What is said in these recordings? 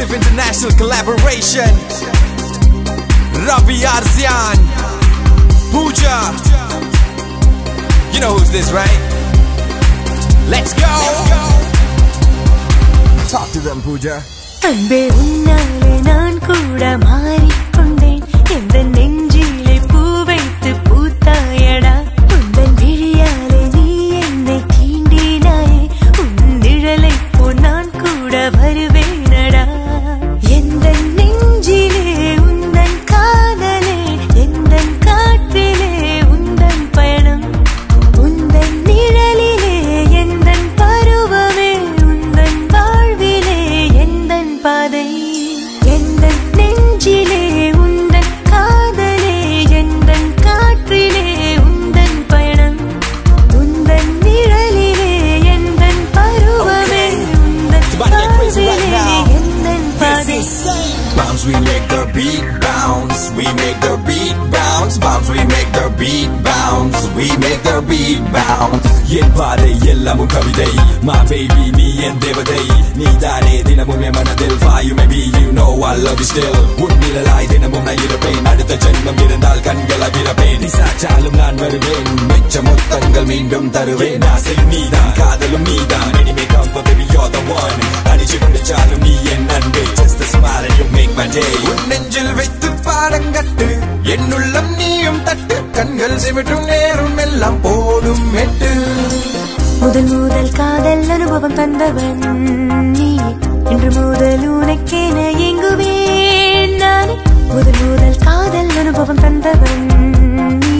exclusive international collaboration. Ravi Arzian, Pooja. You know who's this, right? Let's go. Talk to them, Pooja. அன்பே உன்னாலே நான் கூட மாறிக்கொண்டேன் எந்தன் நெஞ்சிலே பூ வைத்து பூத்தாயடா உந்தன் விழியாலே நீ என்னை தீண்டினாயே உன் நிழலை போல் நான் கூட வருவேனடா எந்தன் நெஞ்சிலே உந்தன் காதலே எந்தன் காற்றிலே உந்தன் பயணம் உந்தன் நிழலிலே எந்தன் பருவமே உந்தன் வாழ்விலே எந்தன் பாதை எந்தன் நெஞ்சிலே உந்தன் காதலே எந்தன் காற்றிலே உந்தன் பயணம் உந்தன் நிழலிலே எந்தன் பருவமே உந்தன் வாழ்விலே எந்தன் பாதை Bounce, we make the beat bounce. We make the beat bounce. Bounce, we make the beat bounce. We make the beat bounce. என் பாதை எல்லாமும் கவிதை. My baby, நீ என் தேவதை. நீ தானே தினமும் என் மனதில். Fire you maybe you know I love you still. உன் நிழலாய் தினமும் நான் இருப்பேன். அடுத்த ஜென்மம் இருந்தால் கண்களை விரப்பேன். நீ சாச்சாலும் நான் வருவேன். மிச்ச மொத்தங்கள் மீண்டும் தருவேன். ஆசை நீதான், காதலும் நீதான். Anyway come but baby you're the one. அடிச்சு பிடிச்சாலும் நீ என் அன்பே. Just a smile and you make my day. உன் நெஞ்சில் வைத்து பாடங்கட்டு என்னுள்ளம் நீயும் தட்டு கண்கள் சிமிட்டும் நேரும் எல்லாம் போடும் மெட்டு முதல் முதல் காதல் அனுபவம் தந்தவன் நீ இன்று முதல் உனக்கென எங்குவேன் நானே முதல் முதல் காதல் அனுபவம் தந்தவன் நீ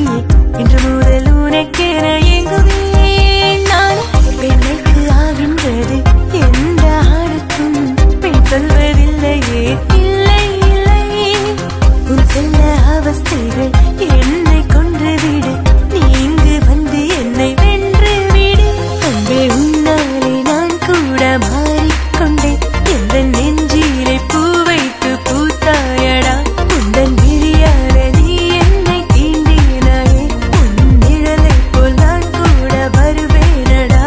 இன்று முதல் உனக்கென எங்குவேன் நானே பெண்ணைக்கு ஆகின்றது எந்த ஆணுக்கும் பெண் சொல்வதில்லையே இல்லை இல்லை உன் செல்ல அவஸ்தைகள் என்னை கொன்று விடு நீ இங்கு வந்து என்னை வென்று விடு அன்பே உன்னாலே நான் கூட மாறிக்கொண்டேன் எந்தன் நெஞ்சிலே பூ வைத்து பூத்தாயடா உந்தன் விழியாலே நீ என்னை தீண்டினாயே உன் நிழலை போல் நான் கூட வருவேனடா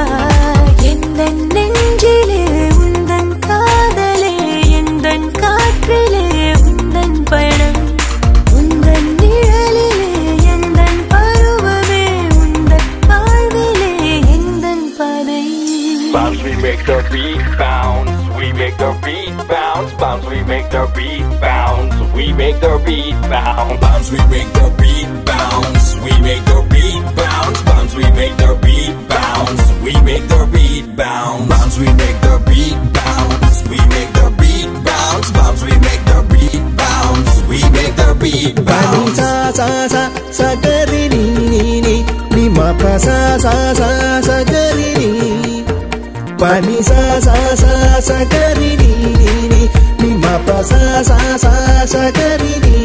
எந்தன் நெஞ்சிலே உந்தன் காதலே எந்தன் காற்றிலே உந்தன் பயணம் உந்தன் நிழலிலே எந்தன் பருவமே உந்தன் வாழ்விலே எந்தன் பாதை Bounce, we make the beat bounce. We make the beat bounce. Bounce, we make the beat bounce. We make the beat bounce. Bounce, we make the beat bounce. We make the beat bounce. Bounce, we make the beat bounce. We make the beat bounce. Bounce, we make the beat bounce. We make the beat bounce. Bounce, we make the beat bounce. We make the beat bounce. Sa sa sa sa gari ni ni ni ma pa sa sa sa sa gari ni pani sa sa sa sa gari ni ni ma pa sa sa sa sa gari ni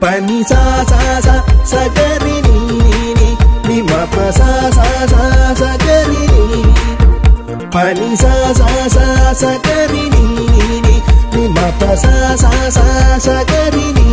pani sa sa sa sa gari ni ni ma pa sa sa sa sa gari ni pani sa sa sa sa gari ni ma pa sa sa sa sa gari ni